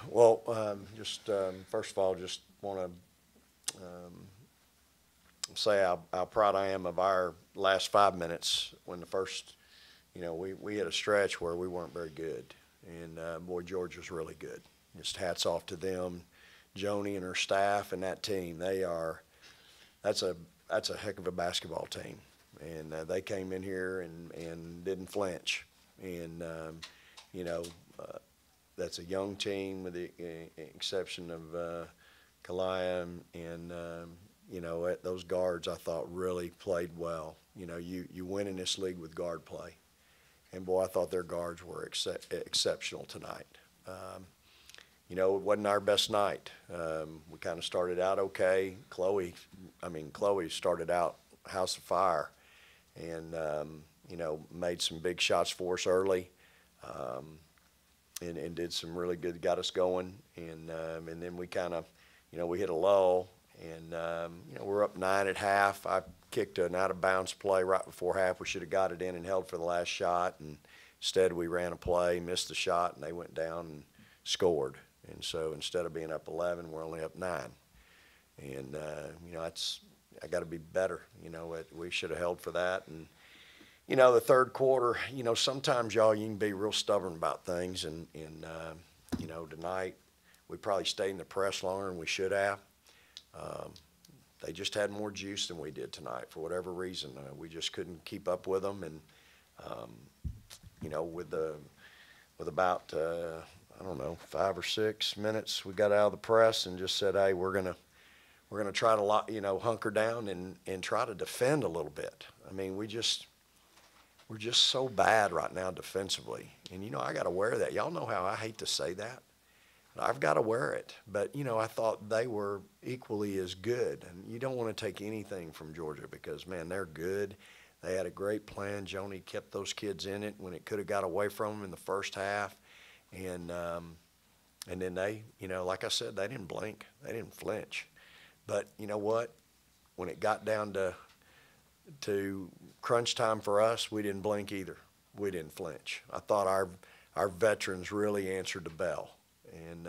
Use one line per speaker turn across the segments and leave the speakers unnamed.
Well, first of all, just want to say how proud I am of our last 5 minutes when the first, we had a stretch where we weren't very good. And boy, Georgia's really good. Just hats off to them, Joni and her staff and that team. That's a heck of a basketball team. And they came in here and didn't flinch. And, you know, that's a young team with the exception of Kalaya and those guards I thought really played well. You win in this league with guard play. And, boy, I thought their guards were exceptional tonight. It wasn't our best night. We kind of started out okay. Chloe started out house of fire and, made some big shots for us early and did some really good, got us going. And then we kind of, we hit a lull and, we're up 9 at half. I kicked an out-of-bounds play right before half. We should have got it in and held for the last shot. And instead we ran a play, missed the shot, and they went down and scored. And so instead of being up 11, we're only up 9. And, I got to be better. We should have held for that. And, the third quarter, sometimes, y'all, you can be real stubborn about things. And tonight we probably stayed in the press longer than we should have. They just had more juice than we did tonight for whatever reason. We just couldn't keep up with them. And, with about, 5 or 6 minutes, we got out of the press and just said, hey, we're gonna try to, hunker down and try to defend a little bit. I mean, we're just so bad right now defensively. And, I got to wear that. Y'all know how I hate to say that. I've got to wear it. But, I thought they were equally as good. And you don't want to take anything from Georgia because, man, they're good. They had a great plan. Joni kept those kids in it when it could have got away from them in the first half. And then they, like I said, they didn't blink. They didn't flinch. But you know what? When it got down to crunch time for us, we didn't blink either. We didn't flinch. I thought our veterans really answered the bell. And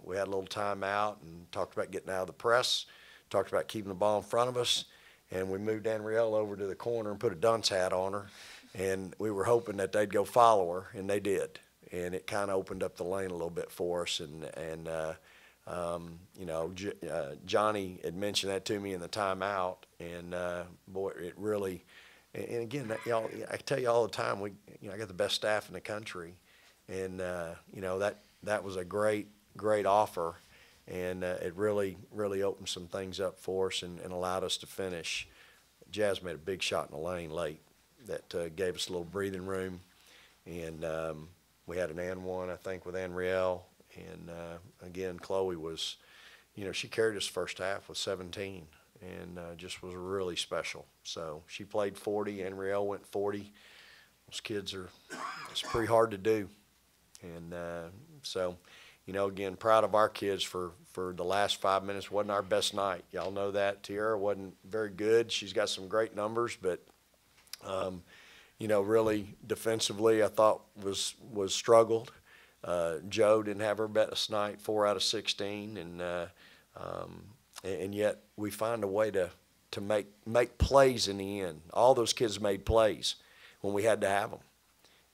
we had a little timeout and talked about getting out of the press, talked about keeping the ball in front of us, and we moved Anrielle over to the corner and put a dunce hat on her. And we were hoping that they'd go follow her, and they did. And it kind of opened up the lane a little bit for us. And Johnny had mentioned that to me in the timeout, and boy, it really. And again, y'all, I tell you all the time, I got the best staff in the country, and that was a great offer, and it really opened some things up for us and allowed us to finish. Jazz made a big shot in the lane late that gave us a little breathing room, and we had an and one, I think, with Anrielle, and again, Chloe was, she carried us first half with 17. And just was really special. So she played 40. Anrielle went 40. Those kids it's pretty hard to do. And so, again, proud of our kids for the last 5 minutes. Wasn't our best night. Y'all know that. Tiara wasn't very good. She's got some great numbers, but, really defensively I thought was struggled. Joe didn't have her best night, 4 out of 16. And yet we find a way to make plays in the end. All those kids made plays when we had to have them.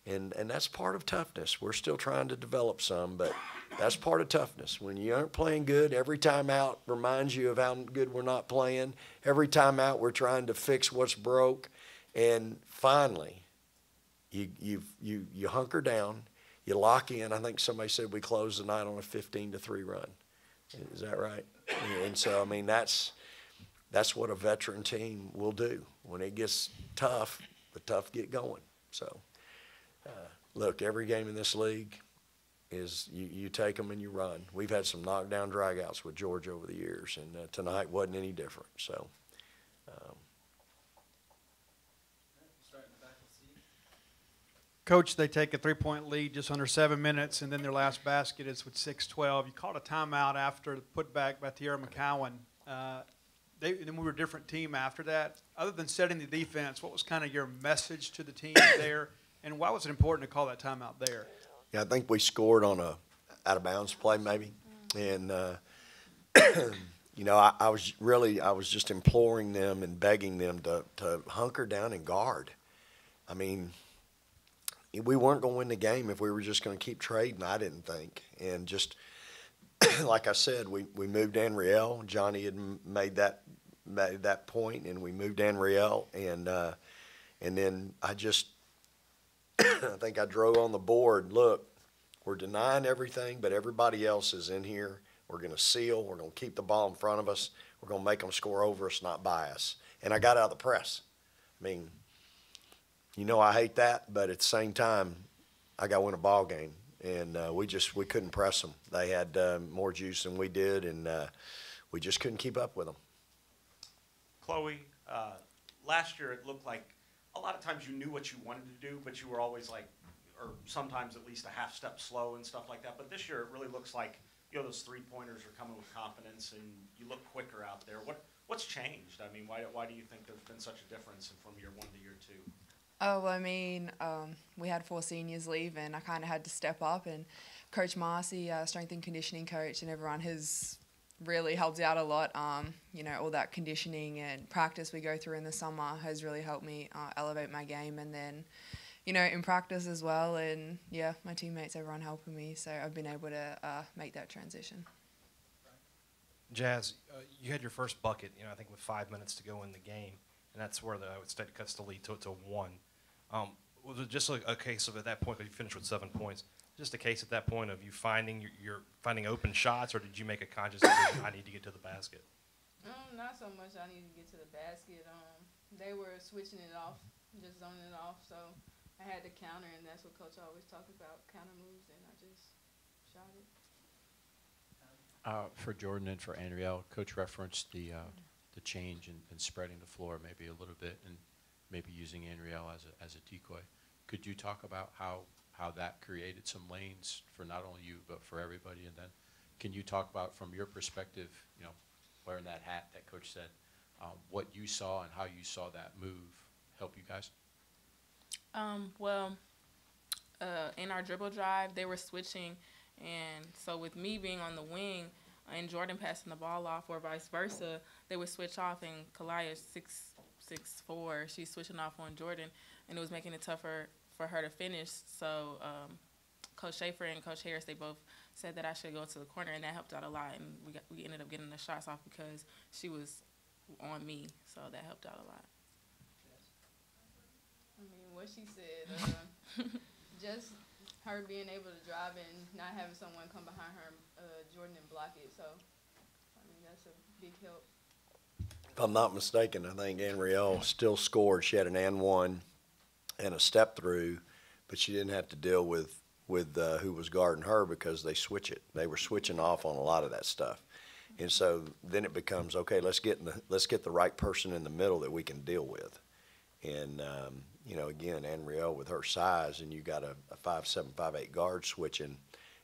And that's part of toughness. We're still trying to develop some, but that's part of toughness. When you aren't playing good, every time out reminds you of how good we're not playing. Every time out we're trying to fix what's broke. And finally, you hunker down, you lock in. I think somebody said we closed the night on a 15-3 run. Is that right? And so, I mean, that's what a veteran team will do. When it gets tough, the tough get going. So, look, every game in this league is you take them and you run. We've had some knockdown dragouts with Georgia over the years, and tonight wasn't any different. So,
Coach, they take a 3-point lead just under 7 minutes, and then their last basket is with 6:12. You called a timeout after the putback by Tiara McCowan. Then we were a different team after that. Other than setting the defense, what was kind of your message to the team there, and why was it important to call that timeout there?
Yeah, I think we scored on out of bounds play maybe. And, you know, I was just imploring them and begging them to hunker down and guard. I mean, we weren't going to win the game if we were just going to keep trading, I didn't think. And just, like I said, we moved Anriel. Johnny had made that point, and we moved Anriel. And then I just, I think I drove on the board, look, we're denying everything, but everybody else is in here. We're going to seal. We're going to keep the ball in front of us. We're going to make them score over us, not by us. And I got out of the press. I mean, you know I hate that, but at the same time, I got to win a ball game. And we couldn't press them. They had more juice than we did, and we just couldn't keep up with them.
Chloe, last year it looked like a lot of times you knew what you wanted to do, but you were always like, or sometimes at least a half step slow and stuff like that. But this year it really looks like, you know, those three-pointers are coming with confidence, and you look quicker out there. What's changed? I mean, why do you think there's been such a difference from year one to year two?
Oh, I mean, we had 4 seniors leave, and I kind of had to step up. And Coach Marcy, strength and conditioning coach, and everyone has really helped out a lot. You know, all that conditioning and practice we go through in the summer has really helped me elevate my game. And then, you know, in practice as well. And yeah, my teammates, everyone helping me, so I've been able to make that transition.
Jazz, you had your first bucket, you know, I think with 5 minutes to go in the game, and that's where the State cuts the lead to 1. Was it just a case of at that point, because you finished with 7 points, just a case at that point of you finding finding open shots, or did you make a conscious decision, I need to get to the basket?
Not so much I need to get to the basket. They were switching it off, just zoning it off, so I had to counter, and that's what Coach always talked about, counter moves, and I just shot it.
For Jordan and for Anriel, Coach referenced the change in spreading the floor maybe a little bit, and maybe using Anriel as a decoy. Could you talk about how that created some lanes for not only you but for everybody? And then can you talk about, from your perspective, you know, wearing that hat that Coach said, what you saw and how you saw that move help you guys?
In our dribble drive, they were switching, and so with me being on the wing and Jordan passing the ball off, or vice versa, they would switch off, and Kalia's 6'4", she's switching off on Jordan, and it was making it tougher for her to finish. So Coach Schaefer and Coach Harris, they both said that I should go to the corner, and that helped out a lot, and we ended up getting the shots off because she was on me, so that helped out a lot.
I mean, what she said, just her being able to drive and not having someone come behind her, Jordan, and block it. So, I mean, that's a big help.
If I'm not mistaken, I think Anriel still scored. She had an and one and a step through, but she didn't have to deal with who was guarding her because they switch it. They were switching off on a lot of that stuff. And so then it becomes, okay, let's get the right person in the middle that we can deal with. And, you know, again, Anriel with her size, and you got a 5'7", 5'8" guard switching,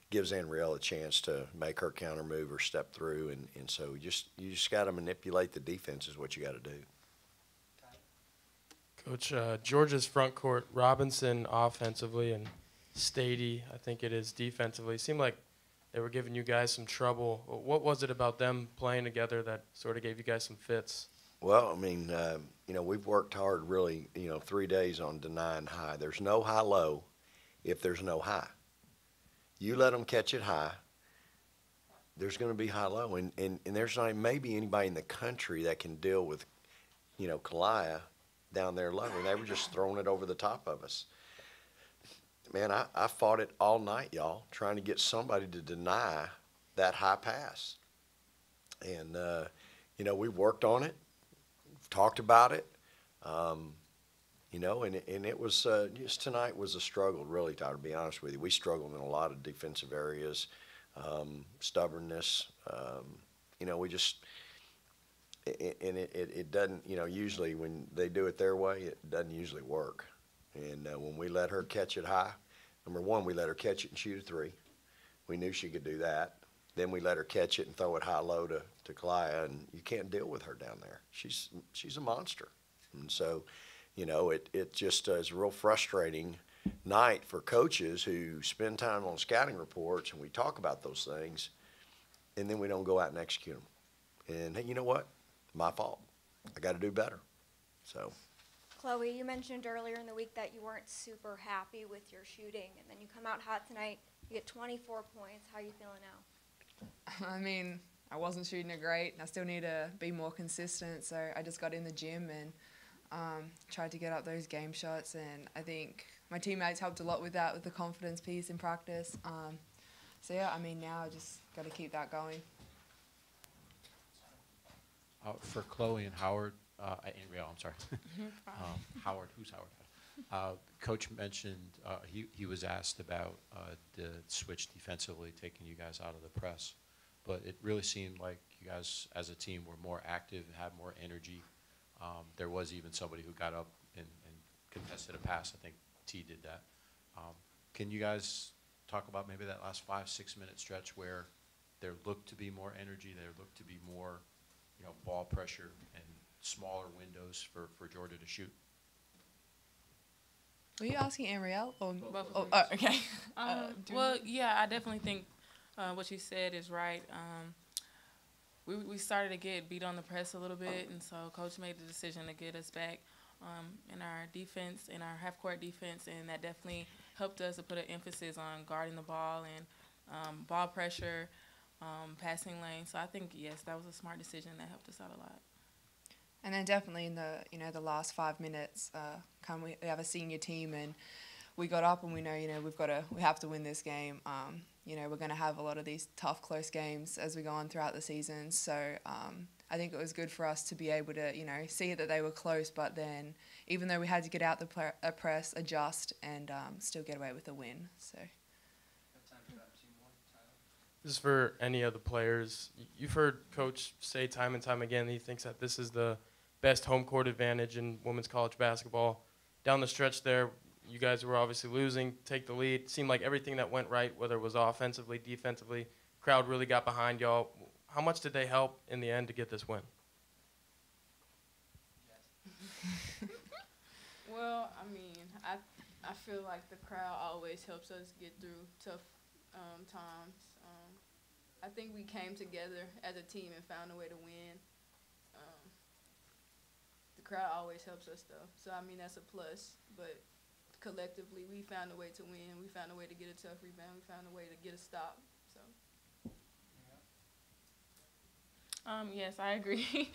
gives Anriel a chance to make her counter move or step through. And so you just got to manipulate the defense is what you got to do.
Coach, Georgia's front court, Robinson offensively and Stady, I think it is, defensively, seemed like they were giving you guys some trouble. What was it about them playing together that sort of gave you guys some fits?
Well, I mean, you know, we've worked hard really, 3 days on denying high. There's no high-low if there's no high. You let them catch it high, there's going to be high-low. And there's not maybe anybody in the country that can deal with, Kalia down there low. And they were just throwing it over the top of us. Man, I fought it all night, y'all, trying to get somebody to deny that high pass. And, we worked on it, talked about it, and it was just tonight was a struggle, really, Tyler, to be honest with you. We struggled in a lot of defensive areas, stubbornness. We just – and it doesn't, usually when they do it their way, it doesn't usually work. And when we let her catch it high, number one, we let her catch it and shoot a three. We knew she could do that. Then we let her catch it and throw it high-low to Kalia, and you can't deal with her down there. She's a monster. And so, it just is real frustrating night for coaches who spend time on scouting reports, and we talk about those things, and then we don't go out and execute them. And hey, you know what? My fault. I got to do better. So.
Chloe, you mentioned earlier in the week that you weren't super happy with your shooting, and then you come out hot tonight. You get 24 points. How are you feeling now?
I mean, I wasn't shooting it great, and I still need to be more consistent. So I just got in the gym and tried to get up those game shots, and I think my teammates helped a lot with that, with the confidence piece in practice. So yeah, I mean, now I just got to keep that going.
For Chloe and Howard, and Real, I'm sorry. Howard, who's Howard? Coach mentioned he was asked about the switch defensively, taking you guys out of the press, but it really seemed like you guys as a team were more active, had more energy. There was even somebody who got up and contested a pass. I think T did that. Can you guys talk about maybe that last 5-6 minute stretch where there looked to be more energy, there looked to be more, ball pressure and smaller windows for Georgia to shoot?
Were you asking Ariel? Or,
Both.
Okay.
Well, yeah, I definitely think what you said is right. We started to get beat on the press a little bit, and so Coach made the decision to get us back in our defense, in our half-court defense, and that definitely helped us to put an emphasis on guarding the ball and ball pressure, passing lane. So I think, yes, that was a smart decision that helped us out a lot.
And then definitely in the last 5 minutes, we have a senior team, and we got up and we know we have to win this game. We're going to have a lot of these tough, close games as we go on throughout the season. So I think it was good for us to be able to see that they were close, but then even though we had to get out the press, adjust, and still get away with a win. So.
This is for any of the players. You've heard Coach say time and time again that he thinks that this is the best home court advantage in women's college basketball. Down the stretch there, you guys were obviously losing, take the lead. It seemed like everything that went right, whether it was offensively, defensively, crowd really got behind y'all. How much did they help in the end to get this win?
Well, I mean, I feel like the crowd always helps us get through tough times. I think we came together as a team and found a way to win. The crowd always helps us, though. So, I mean, that's a plus. But collectively, we found a way to win. We found a way to get a tough rebound. We found a way to get a stop. So.
Yes, I agree.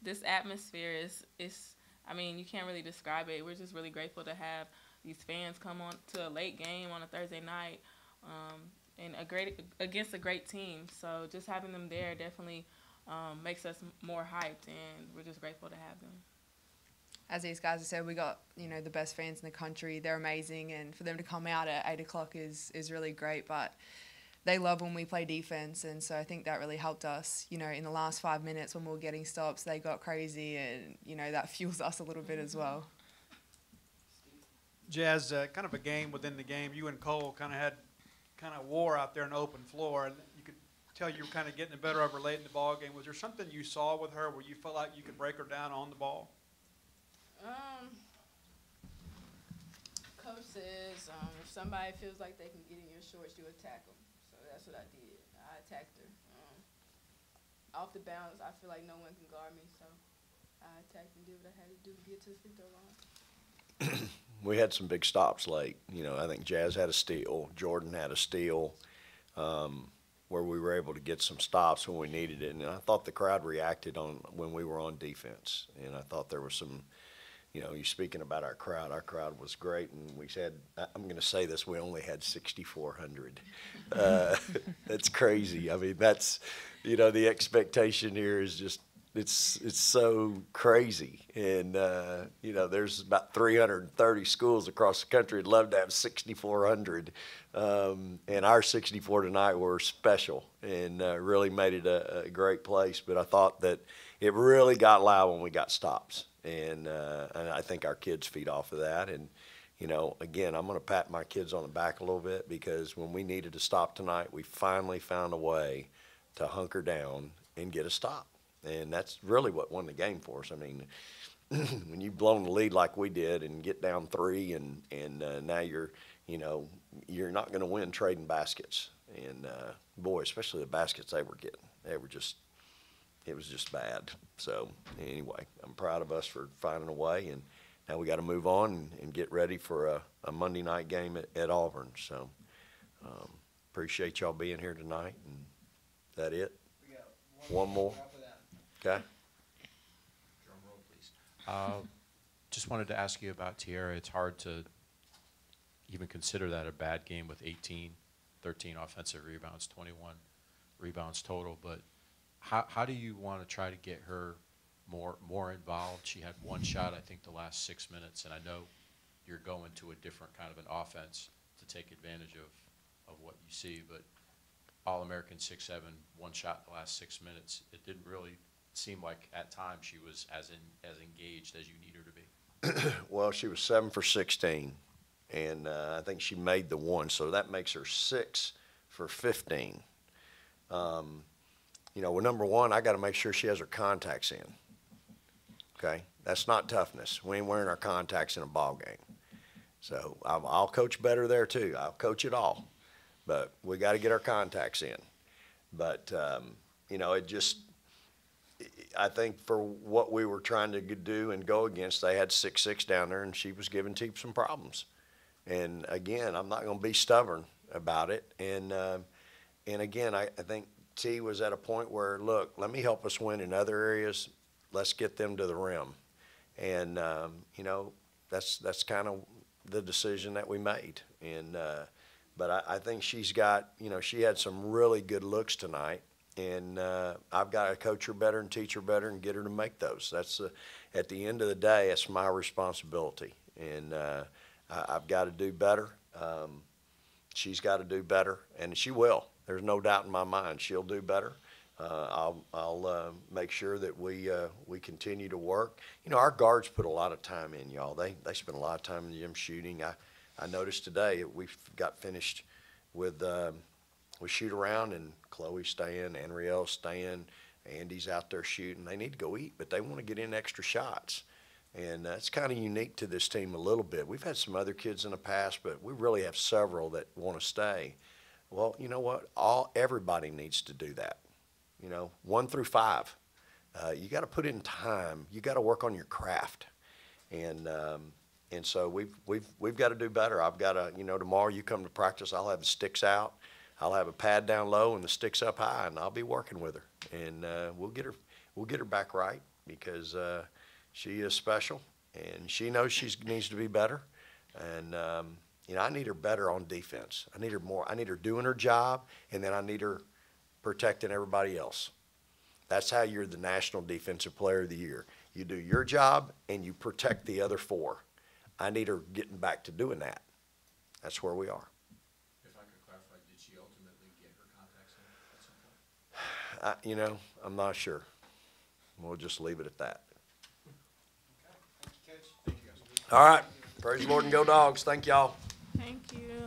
This atmosphere is, I mean, you can't really describe it. We're just really grateful to have these fans come on to a late game on a Thursday night and against a great team. So just having them there definitely makes us more hyped, and we're just grateful to have them.
As these guys have said, we got the best fans in the country. They're amazing, and for them to come out at 8 o'clock is really great. But they love when we play defense, and so I think that really helped us. In the last 5 minutes when we were getting stops, they got crazy, and that fuels us a little bit as well.
Jazz, kind of a game within the game. You and Cole kind of had war out there on the open floor, and you could tell you were kind of getting the better of her late in the ball game. Was there something you saw with her where you felt like you could break her down on the ball?
Coach says if somebody feels like they can get in your shorts, you attack them. So that's what I did. I attacked her. Off the bounce, I feel like no one can guard me, so I attacked and did what I had to do to get to the free throw line.
We had some big stops late. I think Jazz had a steal. Jordan had a steal where we were able to get some stops when we needed it. And I thought the crowd reacted when we were on defense. And I thought there was some, you're speaking about our crowd was great. And we said, I'm going to say this, we only had 6,400. That's crazy. I mean, that's, the expectation here is just, it's so crazy, and there's about 330 schools across the country would love to have 6,400, and our 64 tonight were special and really made it a great place. But I thought that it really got loud when we got stops, and I think our kids feed off of that. And again, I'm going to pat my kids on the back a little bit, because when we needed to stop tonight, we finally found a way to hunker down and get a stop. And that's really what won the game for us. I mean, when you've blown the lead like we did and get down 3 and now you're not going to win trading baskets. And boy, especially the baskets they were getting, it was just bad. So anyway, I'm proud of us for finding a way, and now we got to move on and get ready for a Monday night game at Auburn. So appreciate y'all being here tonight. And is that it?
We got
One more. Okay.
Drum roll, please. Just wanted to ask you about Tierra. It's hard to even consider that a bad game with 18, 13 offensive rebounds, 21 rebounds total. But how do you want to try to get her more involved? She had one shot, I think, the last 6 minutes, and I know you're going to a different kind of an offense to take advantage of what you see. But All-American 6'7", one shot in the last 6 minutes. It didn't really seem like at times she was as engaged as you need her to be.
Well, she was 7 for 16, and I think she made the one, so that makes her 6 for 15. Well, number one, I got to make sure she has her contacts in. Okay, that's not toughness. We ain't wearing our contacts in a ball game. So I'll coach better there too. I'll coach it all, but we got to get our contacts in. But I think for what we were trying to do and go against, they had 6'6" down there, and she was giving Teep some problems. And again, I'm not going to be stubborn about it. And again, I think T was at a point where, look, let me help us win in other areas. Let's get them to the rim. And that's kind of the decision that we made. And but I think she's got, she had some really good looks tonight. And I've got to coach her better and teach her better and get her to make those. That's at the end of the day, it's my responsibility, and I've got to do better. She's got to do better, and she will. There's no doubt in my mind she'll do better. I'll make sure that we continue to work. Our guards put a lot of time in, y'all. They spend a lot of time in the gym shooting. I noticed today we got finished with shoot around, and Chloe's staying, Anrielle's staying, Andy's out there shooting. They need to go eat, but they want to get in extra shots. And that's kind of unique to this team a little bit. We've had some other kids in the past, but we really have several that want to stay. Well, you know what? Everybody needs to do that. 1 through 5. You got to put in time. You got to work on your craft. And so we've got to do better. I've got to, tomorrow you come to practice, I'll have the sticks out. I'll have a pad down low and the sticks up high, and I'll be working with her. And we'll get her back right, because she is special, and she knows she needs to be better. And I need her better on defense. I need her doing her job, and then I need her protecting everybody else. That's how you're the National Defensive Player of the Year. You do your job, and you protect the other 4. I need her getting back to doing that. That's where we are. I'm not sure. We'll just leave it at that.
Okay. Thank you, Coach.
All right. Praise the Lord and go Dogs. Thank y'all.
Thank you.